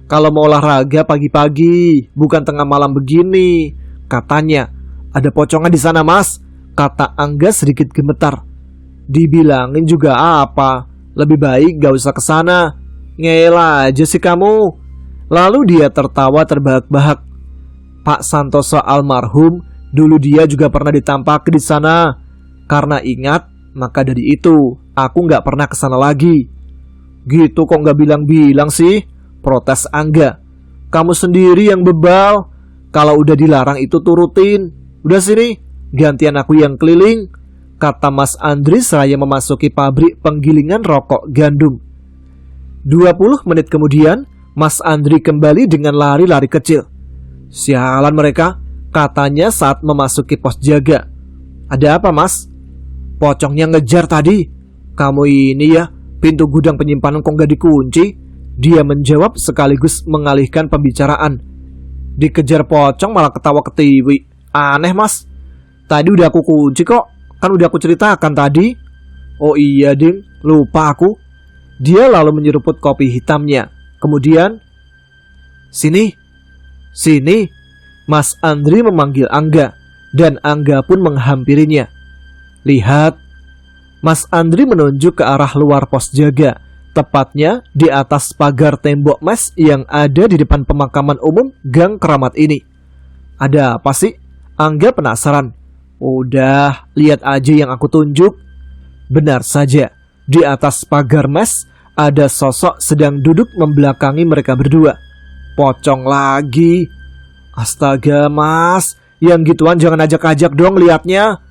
"Kalau mau olahraga pagi-pagi, bukan tengah malam begini," katanya. "Ada pocongnya di sana, Mas," kata Angga sedikit gemetar. Dibilangin juga apa? Lebih baik gak usah ke sana. Ngeyel aja sih kamu. Lalu dia tertawa terbahak-bahak. "Pak Santoso almarhum, dulu dia juga pernah ditampaki di sana. Karena ingat, maka dari itu aku gak pernah ke sana lagi." "Gitu kok gak bilang-bilang sih?" protes Angga. "Kamu sendiri yang bebal. Kalau udah dilarang itu turutin. Udah sini, gantian aku yang keliling," kata Mas Andri seraya memasuki pabrik penggilingan rokok gandum. 20 menit kemudian, Mas Andri kembali dengan lari-lari kecil. "Sialan mereka," katanya saat memasuki pos jaga. "Ada apa, Mas?" "Pocongnya ngejar tadi." "Kamu ini ya, pintu gudang penyimpanan kok gak dikunci?" Dia menjawab sekaligus mengalihkan pembicaraan. "Dikejar pocong malah ketawa ketiwi. Aneh, Mas. Tadi udah aku kunci kok. Kan udah aku ceritakan tadi." "Oh iya, Ding, lupa aku." Dia lalu menyeruput kopi hitamnya. Kemudian, "Sini, sini." Mas Andri memanggil Angga, dan Angga pun menghampirinya. "Lihat." Mas Andri menunjuk ke arah luar pos jaga, tepatnya di atas pagar tembok mes yang ada di depan pemakaman umum Gang Keramat ini. "Ada apa sih?" Angga penasaran. "Udah, lihat aja yang aku tunjuk." Benar saja, di atas pagar mes ada sosok sedang duduk membelakangi mereka berdua. Pocong lagi. Astaga, Mas, yang gituan jangan ajak-ajak dong liatnya.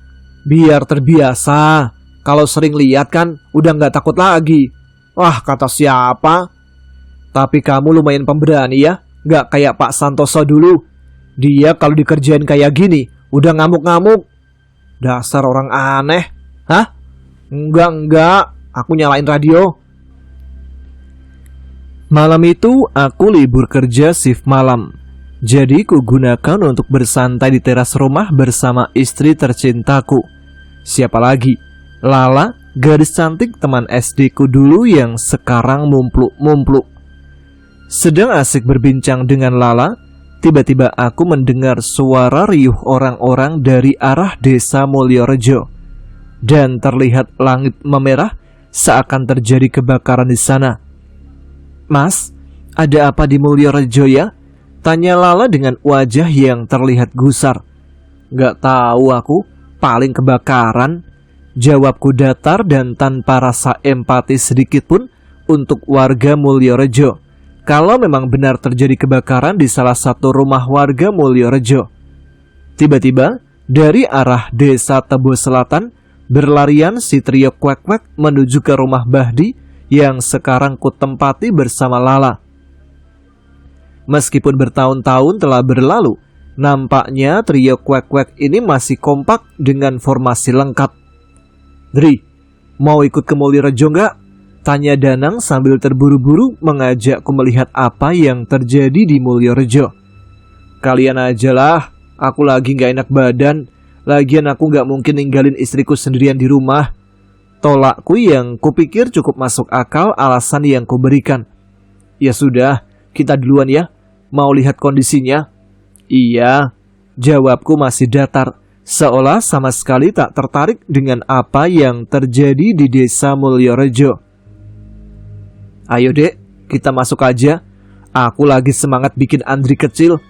Biar terbiasa. Kalau sering lihat kan udah gak takut lagi. Wah, kata siapa? Tapi kamu lumayan pemberani ya, gak kayak Pak Santoso dulu. Dia kalau dikerjain kayak gini udah ngamuk-ngamuk. Dasar orang aneh. Hah? Enggak, aku nyalain radio. Malam itu aku libur kerja shift malam. Jadi kugunakan untuk bersantai di teras rumah bersama istri tercintaku. Siapa lagi? Lala, gadis cantik teman SD ku dulu yang sekarang mumpluk-mumpluk. Sedang asik berbincang dengan Lala, tiba-tiba aku mendengar suara riuh orang-orang dari arah desa Mulyorejo. Dan terlihat langit memerah seakan terjadi kebakaran di sana. "Mas, ada apa di Mulyorejo ya?" tanya Lala dengan wajah yang terlihat gusar. "Gak tahu aku, paling kebakaran," jawabku datar dan tanpa rasa empati sedikit pun untuk warga Mulyorejo. Kalau memang benar terjadi kebakaran di salah satu rumah warga Mulyorejo. Tiba-tiba dari arah desa Tebo Selatan berlarian si trio kwek-kwek menuju ke rumah Bahdi yang sekarang kutempati bersama Lala. Meskipun bertahun-tahun telah berlalu, nampaknya trio kwek-kwek ini masih kompak dengan formasi lengkap. "Dri, mau ikut ke Mulyorejo nggak?" tanya Danang sambil terburu-buru mengajakku melihat apa yang terjadi di Mulyorejo. "Kalian ajalah, aku lagi gak enak badan. Lagian aku gak mungkin ninggalin istriku sendirian di rumah." Tolakku yang kupikir cukup masuk akal alasan yang kuberikan. "Ya sudah, kita duluan ya. Mau lihat kondisinya?" "Iya," jawabku masih datar, seolah sama sekali tak tertarik dengan apa yang terjadi di desa Mulyorejo. "Ayo dek, kita masuk aja. Aku lagi semangat bikin Andri kecil,"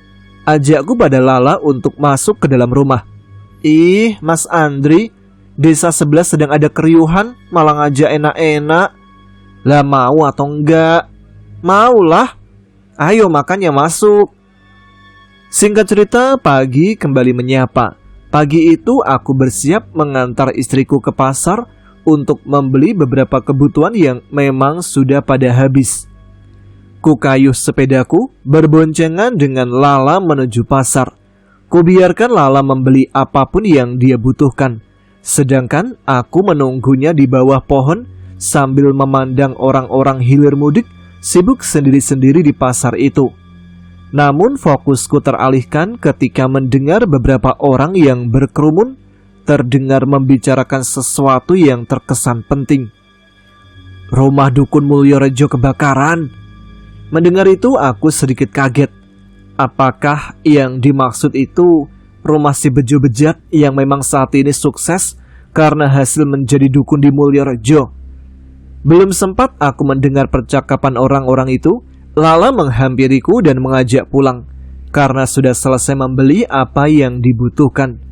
ajakku pada Lala untuk masuk ke dalam rumah. "Ih, Mas Andri, desa sebelah sedang ada keriuhan, malah ngajak enak-enak. Lah mau atau enggak?" "Maulah. Ayo makanya masuk." Singkat cerita, pagi kembali menyapa. Pagi itu aku bersiap mengantar istriku ke pasar untuk membeli beberapa kebutuhan yang memang sudah pada habis. Kukayuh sepedaku berboncengan dengan Lala menuju pasar. Kubiarkan Lala membeli apapun yang dia butuhkan, sedangkan aku menunggunya di bawah pohon sambil memandang orang-orang hilir mudik sibuk sendiri-sendiri di pasar itu. Namun fokusku teralihkan ketika mendengar beberapa orang yang berkerumun terdengar membicarakan sesuatu yang terkesan penting. "Rumah dukun Mulyorejo kebakaran." Mendengar itu aku sedikit kaget. Apakah yang dimaksud itu rumah si Bejo bejat yang memang saat ini sukses karena hasil menjadi dukun di Mulyorejo? Belum sempat aku mendengar percakapan orang-orang itu, Lala menghampiriku dan mengajak pulang karena sudah selesai membeli apa yang dibutuhkan.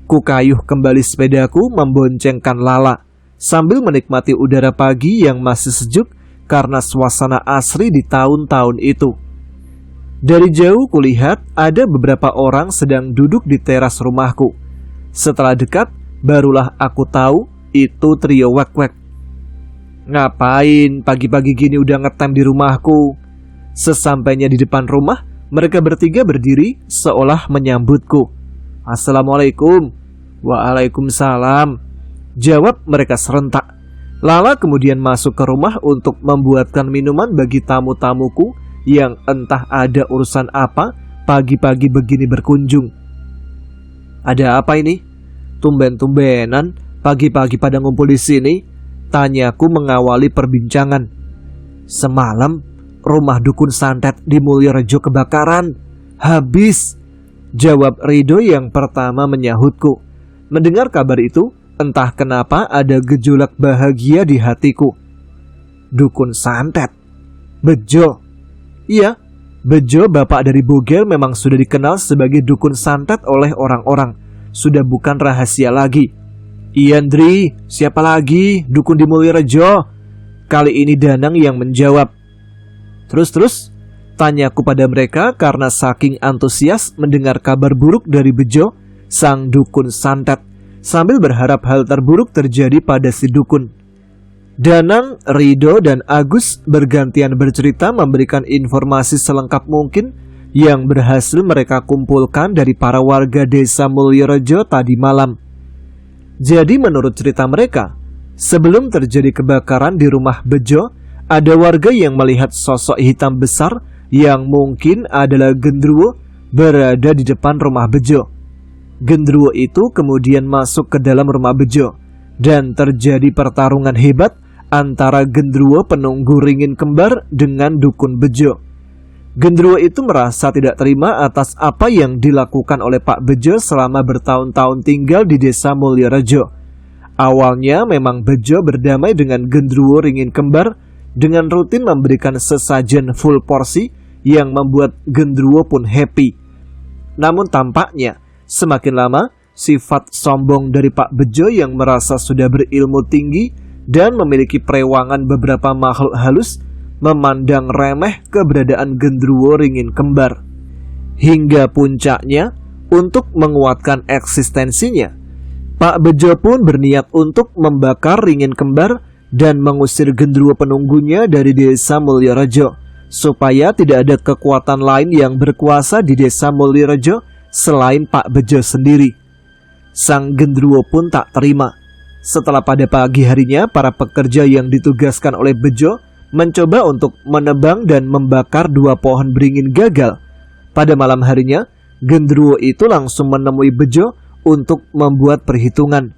Kukayuh kembali sepedaku memboncengkan Lala sambil menikmati udara pagi yang masih sejuk karena suasana asri di tahun-tahun itu. Dari jauh kulihat ada beberapa orang sedang duduk di teras rumahku. Setelah dekat, barulah aku tahu itu trio wek-wek. "Ngapain pagi-pagi gini udah ngetem di rumahku?" Sesampainya di depan rumah, mereka bertiga berdiri seolah menyambutku. "Assalamualaikum." "Waalaikumsalam," jawab mereka serentak. Lala kemudian masuk ke rumah untuk membuatkan minuman bagi tamu-tamuku yang entah ada urusan apa pagi-pagi begini berkunjung. "Ada apa ini? Tumben-tumbenan pagi-pagi pada ngumpul di sini?" tanyaku mengawali perbincangan. "Semalam rumah dukun santet di Mulyorejo kebakaran. Habis," jawab Rido yang pertama menyahutku. Mendengar kabar itu, entah kenapa ada gejolak bahagia di hatiku. Dukun santet? Bejo? Iya, Bejo bapak dari Bogel memang sudah dikenal sebagai dukun santet oleh orang-orang. Sudah bukan rahasia lagi. "Iya Andri, siapa lagi dukun di Mulyorejo?" Kali ini Danang yang menjawab. Terus? Tanyaku pada mereka karena saking antusias mendengar kabar buruk dari Bejo, sang dukun santet, sambil berharap hal terburuk terjadi pada si dukun. Danang, Rido, dan Agus bergantian bercerita memberikan informasi selengkap mungkin yang berhasil mereka kumpulkan dari para warga desa Mulyorejo tadi malam. Jadi menurut cerita mereka, sebelum terjadi kebakaran di rumah Bejo, ada warga yang melihat sosok hitam besar yang mungkin adalah genderuwo berada di depan rumah Bejo. Gendruwo itu kemudian masuk ke dalam rumah Bejo dan terjadi pertarungan hebat antara Gendruwo penunggu ringin kembar dengan dukun Bejo. Gendruwo itu merasa tidak terima atas apa yang dilakukan oleh Pak Bejo selama bertahun-tahun tinggal di desa Mulyorejo. Awalnya memang Bejo berdamai dengan Gendruwo ringin kembar dengan rutin memberikan sesajen full porsi yang membuat Gendruwo pun happy. Namun tampaknya semakin lama sifat sombong dari Pak Bejo yang merasa sudah berilmu tinggi dan memiliki perewangan beberapa makhluk halus memandang remeh keberadaan Gendruwo ringin kembar. Hingga puncaknya, untuk menguatkan eksistensinya, Pak Bejo pun berniat untuk membakar ringin kembar dan mengusir Gendruwo penunggunya dari desa Mulyorejo, supaya tidak ada kekuatan lain yang berkuasa di desa Mulyorejo selain Pak Bejo sendiri. Sang Gendruwo pun tak terima. Setelah pada pagi harinya para pekerja yang ditugaskan oleh Bejo mencoba untuk menebang dan membakar 2 pohon beringin gagal, pada malam harinya Gendruwo itu langsung menemui Bejo untuk membuat perhitungan.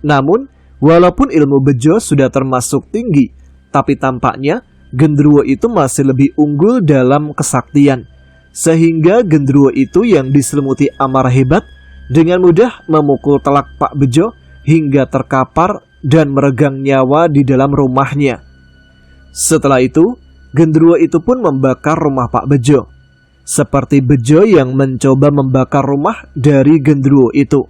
Namun walaupun ilmu Bejo sudah termasuk tinggi, tapi tampaknya Gendruwo itu masih lebih unggul dalam kesaktian, sehingga Gendruwo itu yang diselimuti amarah hebat dengan mudah memukul telak Pak Bejo hingga terkapar dan meregang nyawa di dalam rumahnya. Setelah itu, Gendruwo itu pun membakar rumah Pak Bejo, seperti Bejo yang mencoba membakar rumah dari Gendruwo itu.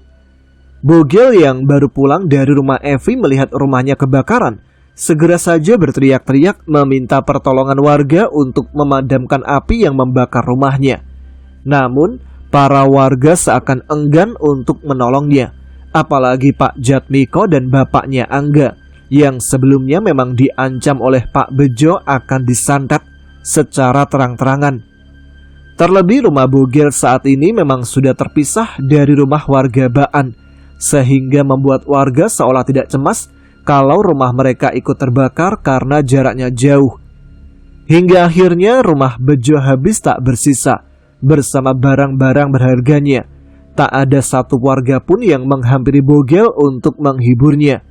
Bogel yang baru pulang dari rumah Evi melihat rumahnya kebakaran, segera saja berteriak-teriak meminta pertolongan warga untuk memadamkan api yang membakar rumahnya. Namun, para warga seakan enggan untuk menolongnya, apalagi Pak Jatmiko dan bapaknya Angga, yang sebelumnya memang diancam oleh Pak Bejo akan disantet secara terang-terangan. Terlebih rumah Bogel saat ini memang sudah terpisah dari rumah warga Baan, sehingga membuat warga seolah tidak cemas kalau rumah mereka ikut terbakar karena jaraknya jauh. Hingga akhirnya rumah Bejo habis tak bersisa bersama barang-barang berharganya. Tak ada satu warga pun yang menghampiri Bogel untuk menghiburnya.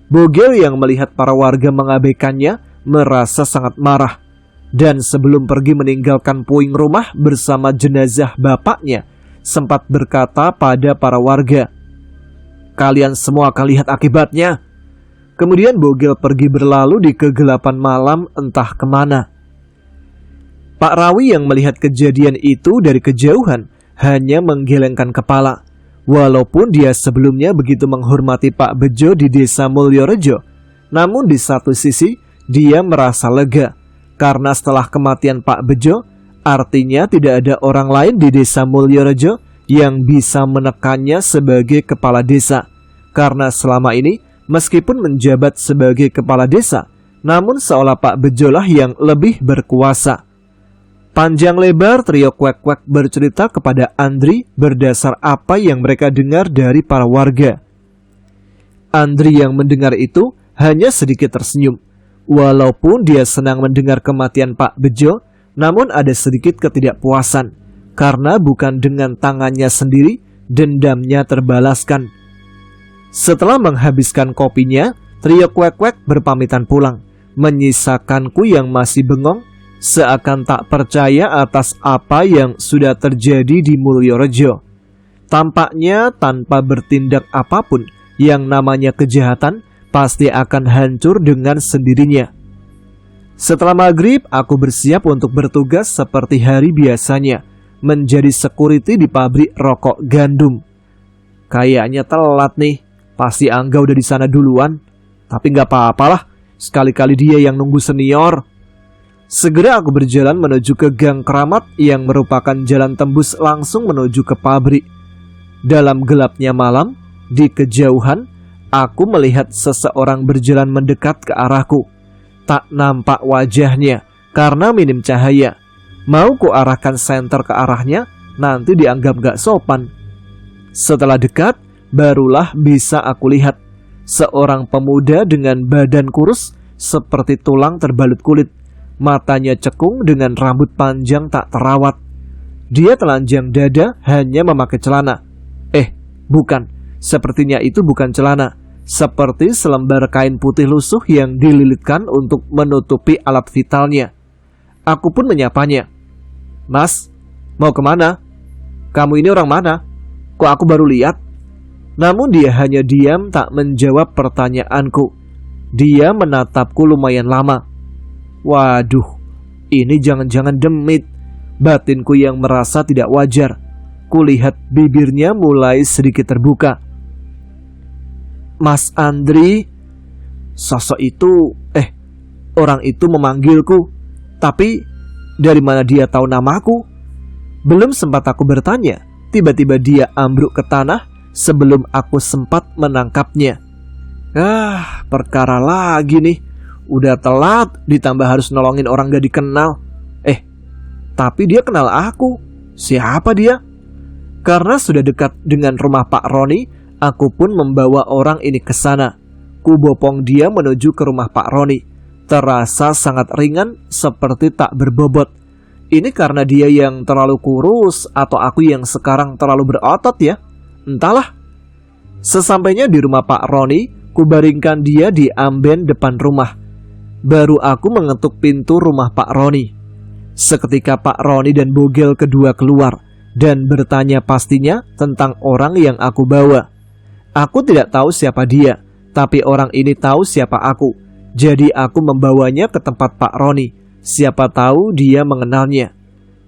Bogel yang melihat para warga mengabaikannya merasa sangat marah, dan sebelum pergi meninggalkan puing rumah bersama jenazah bapaknya, sempat berkata pada para warga, "Kalian semua akan lihat akibatnya." Kemudian Bogel pergi berlalu di kegelapan malam entah kemana. Pak Rawi yang melihat kejadian itu dari kejauhan hanya menggelengkan kepala. Walaupun dia sebelumnya begitu menghormati Pak Bejo di desa Mulyorejo, namun di satu sisi dia merasa lega, karena setelah kematian Pak Bejo, artinya tidak ada orang lain di desa Mulyorejo yang bisa menekannya sebagai kepala desa. Karena selama ini, meskipun menjabat sebagai kepala desa, namun seolah Pak Bejo lah yang lebih berkuasa. Panjang lebar trio Kwek-Kwek bercerita kepada Andri berdasar apa yang mereka dengar dari para warga. Andri yang mendengar itu hanya sedikit tersenyum. Walaupun dia senang mendengar kematian Pak Bejo, namun ada sedikit ketidakpuasan, karena bukan dengan tangannya sendiri dendamnya terbalaskan. Setelah menghabiskan kopinya, trio Kwek-Kwek berpamitan pulang, menyisakanku yang masih bengong, seakan tak percaya atas apa yang sudah terjadi di Mulyorejo. Tampaknya tanpa bertindak apapun, yang namanya kejahatan pasti akan hancur dengan sendirinya. Setelah maghrib, aku bersiap untuk bertugas seperti hari biasanya, menjadi security di pabrik rokok gandum. Kayaknya telat nih, pasti Angga udah di sana duluan. Tapi gak apa-apalah, sekali-kali dia yang nunggu senior. Segera aku berjalan menuju ke Gang Keramat yang merupakan jalan tembus langsung menuju ke pabrik. Dalam gelapnya malam, di kejauhan, aku melihat seseorang berjalan mendekat ke arahku. Tak nampak wajahnya karena minim cahaya. Mau ku arahkan senter ke arahnya, nanti dianggap gak sopan. Setelah dekat, barulah bisa aku lihat seorang pemuda dengan badan kurus seperti tulang terbalut kulit. Matanya cekung dengan rambut panjang tak terawat. Dia telanjang dada, hanya memakai celana. Bukan, sepertinya itu bukan celana. Seperti selembar kain putih lusuh yang dililitkan untuk menutupi alat vitalnya. Aku pun menyapanya. "Mas, mau kemana? Kamu ini orang mana? Kok aku baru lihat?" Namun dia hanya diam tak menjawab pertanyaanku. Dia menatapku lumayan lama. Waduh, ini jangan-jangan demit. Batinku yang merasa tidak wajar. Kulihat bibirnya mulai sedikit terbuka. "Mas Andri," sosok itu, orang itu memanggilku. Tapi dari mana dia tahu namaku? Belum sempat aku bertanya, tiba-tiba dia ambruk ke tanah sebelum aku sempat menangkapnya. Perkara lagi nih. Udah telat, ditambah harus nolongin orang gak dikenal. Tapi dia kenal aku. Siapa dia? Karena sudah dekat dengan rumah Pak Roni, aku pun membawa orang ini ke sana. Kubopong dia menuju ke rumah Pak Roni. Terasa sangat ringan, seperti tak berbobot. Ini karena dia yang terlalu kurus atau aku yang sekarang terlalu berotot ya? Entahlah. Sesampainya di rumah Pak Roni, kubaringkan dia di amben depan rumah. Baru aku mengetuk pintu rumah Pak Roni. Seketika Pak Roni dan bogel kedua keluar dan bertanya pastinya tentang orang yang aku bawa. Aku tidak tahu siapa dia, tapi orang ini tahu siapa aku. Jadi aku membawanya ke tempat Pak Roni. Siapa tahu dia mengenalnya.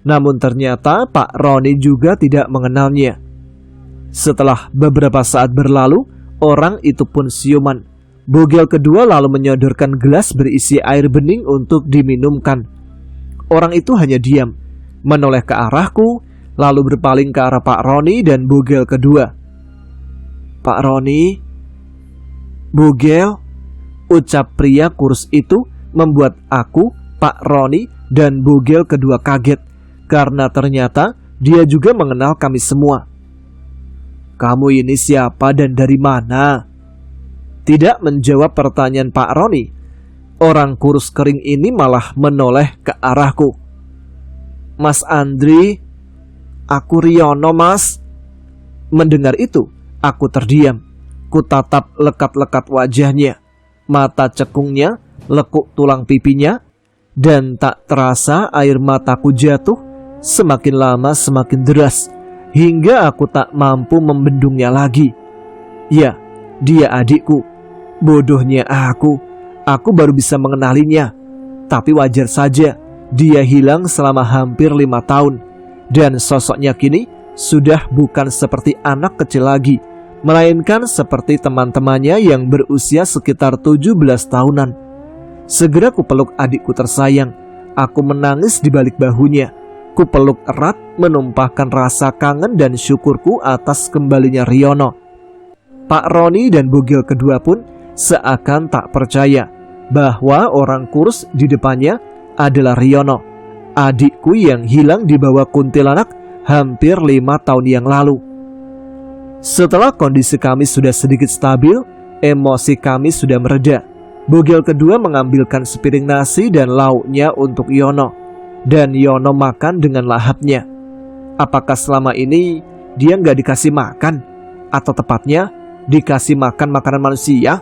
Namun ternyata Pak Roni juga tidak mengenalnya. Setelah beberapa saat berlalu, orang itu pun siuman. Bogel kedua lalu menyodorkan gelas berisi air bening untuk diminumkan. Orang itu hanya diam, menoleh ke arahku, lalu berpaling ke arah Pak Roni dan bogel kedua. "Pak Roni?" "Bogel?" Ucap pria kurus itu membuat aku, Pak Roni, dan bogel kedua kaget. Karena ternyata dia juga mengenal kami semua. "Kamu ini siapa dan dari mana?" Tidak menjawab pertanyaan Pak Roni, orang kurus kering ini malah menoleh ke arahku. "Mas Andri." "Aku Riono, Mas." Mendengar itu, aku terdiam. Kutatap lekat-lekat wajahnya, mata cekungnya, lekuk tulang pipinya, dan tak terasa air mataku jatuh semakin lama semakin deras, hingga aku tak mampu membendungnya lagi. Ya, dia adikku. Bodohnya aku baru bisa mengenalinya. Tapi wajar saja, dia hilang selama hampir 5 tahun. Dan sosoknya kini sudah bukan seperti anak kecil lagi, melainkan seperti teman-temannya yang berusia sekitar 17 tahunan. Segera kupeluk adikku tersayang. Aku menangis di balik bahunya. Kupeluk erat, menumpahkan rasa kangen dan syukurku atas kembalinya Riono. Pak Roni dan bogel kedua pun seakan tak percaya bahwa orang kurus di depannya adalah Riono, adikku yang hilang di bawah kuntilanak hampir 5 tahun yang lalu. Setelah kondisi kami sudah sedikit stabil, emosi kami sudah mereda. Bogel kedua mengambilkan sepiring nasi dan lauknya untuk Yono, dan Yono makan dengan lahapnya. Apakah selama ini dia nggak dikasih makan? Atau tepatnya dikasih makan makanan manusia?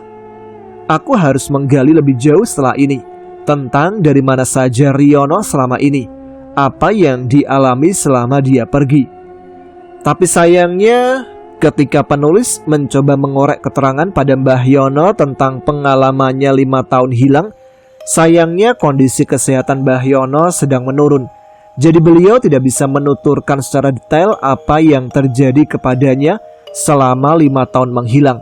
Aku harus menggali lebih jauh setelah ini tentang dari mana saja Riono selama ini, apa yang dialami selama dia pergi. Tapi sayangnya, ketika penulis mencoba mengorek keterangan pada Mbah Yono tentang pengalamannya 5 tahun hilang, sayangnya kondisi kesehatan Mbah Yono sedang menurun. Jadi beliau tidak bisa menuturkan secara detail apa yang terjadi kepadanya selama 5 tahun menghilang.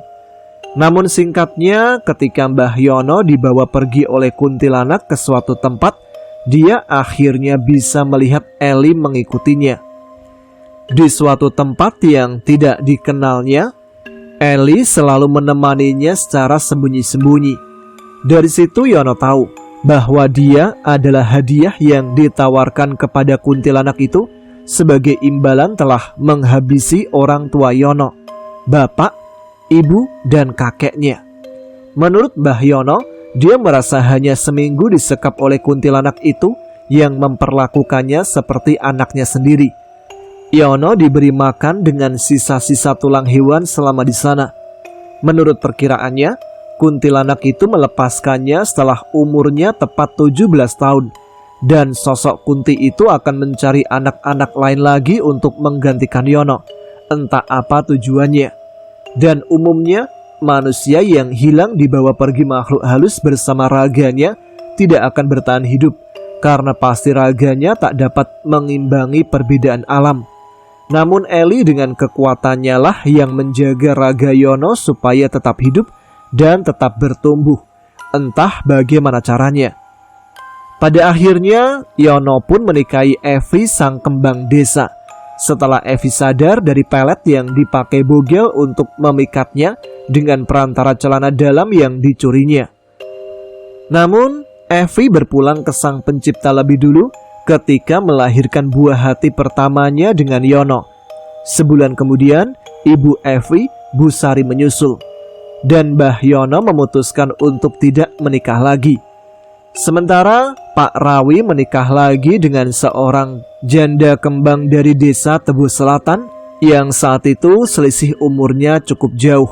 Namun singkatnya, ketika Mbah Yono dibawa pergi oleh kuntilanak ke suatu tempat, dia akhirnya bisa melihat Eli mengikutinya. Di suatu tempat yang tidak dikenalnya, Eli selalu menemaninya secara sembunyi-sembunyi. Dari situ Yono tahu bahwa dia adalah hadiah yang ditawarkan kepada kuntilanak itu sebagai imbalan telah menghabisi orang tua Yono, bapak, ibu, dan kakeknya. Menurut Mbah Yono, dia merasa hanya seminggu disekap oleh kuntilanak itu yang memperlakukannya seperti anaknya sendiri. Yono diberi makan dengan sisa-sisa tulang hewan selama di sana. Menurut perkiraannya, kuntilanak itu melepaskannya setelah umurnya tepat 17 tahun. Dan sosok Kunti itu akan mencari anak-anak lain lagi untuk menggantikan Yono. Entah apa tujuannya. Dan umumnya, manusia yang hilang dibawa pergi makhluk halus bersama raganya tidak akan bertahan hidup, karena pasti raganya tak dapat mengimbangi perbedaan alam. Namun Eli dengan kekuatannya lah yang menjaga raga Yono supaya tetap hidup dan tetap bertumbuh. Entah bagaimana caranya. Pada akhirnya Yono pun menikahi Evi sang kembang desa. Setelah Evi sadar dari pelet yang dipakai Bogel untuk memikatnya dengan perantara celana dalam yang dicurinya. Namun Evi berpulang ke sang pencipta lebih dulu ketika melahirkan buah hati pertamanya dengan Yono. Sebulan kemudian, ibu Evi, Bu Sari menyusul. Dan Mbah Yono memutuskan untuk tidak menikah lagi. Sementara Pak Rawi menikah lagi dengan seorang janda kembang dari desa Tebu Selatan yang saat itu selisih umurnya cukup jauh.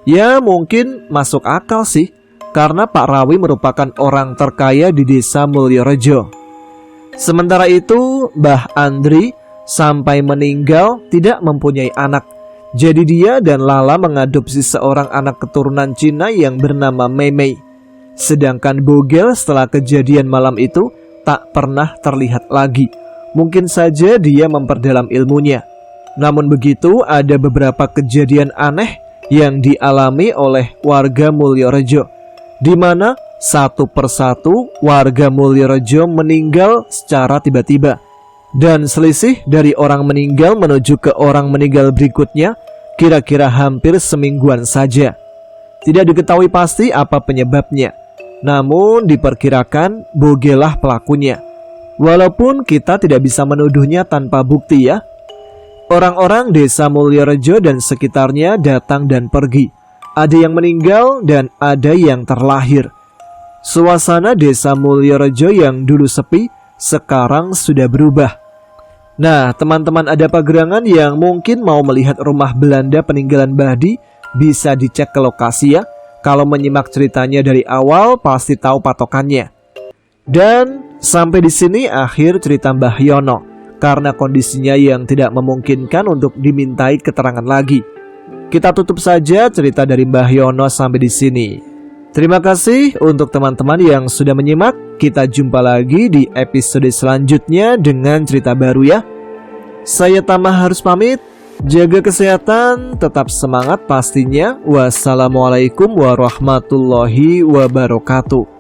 Ya mungkin masuk akal sih, karena Pak Rawi merupakan orang terkaya di desa Mulyorejo. Sementara itu, Mbah Andri sampai meninggal tidak mempunyai anak. Jadi dia dan Lala mengadopsi seorang anak keturunan Cina yang bernama Meimei. Sedangkan Bogel setelah kejadian malam itu tak pernah terlihat lagi. Mungkin saja dia memperdalam ilmunya. Namun begitu, ada beberapa kejadian aneh yang dialami oleh warga Mulyorejo, di mana satu persatu warga Mulyorejo meninggal secara tiba-tiba. Dan selisih dari orang meninggal menuju ke orang meninggal berikutnya kira-kira hampir semingguan saja. Tidak diketahui pasti apa penyebabnya. Namun diperkirakan Bogelah pelakunya. Walaupun kita tidak bisa menuduhnya tanpa bukti ya. Orang-orang desa Mulyorejo dan sekitarnya datang dan pergi. Ada yang meninggal dan ada yang terlahir. Suasana desa Mulyorejo yang dulu sepi sekarang sudah berubah. Nah, teman-teman ada Pagerangan yang mungkin mau melihat rumah Belanda peninggalan Bahdi, bisa dicek ke lokasi ya. Kalau menyimak ceritanya dari awal pasti tahu patokannya. Dan sampai di sini akhir cerita Mbah Yono, karena kondisinya yang tidak memungkinkan untuk dimintai keterangan lagi. Kita tutup saja cerita dari Mbah Yono sampai di sini. Terima kasih untuk teman-teman yang sudah menyimak. Kita jumpa lagi di episode selanjutnya dengan cerita baru ya. Saya Tama harus pamit. Jaga kesehatan, tetap semangat pastinya. Wassalamualaikum warahmatullahi wabarakatuh.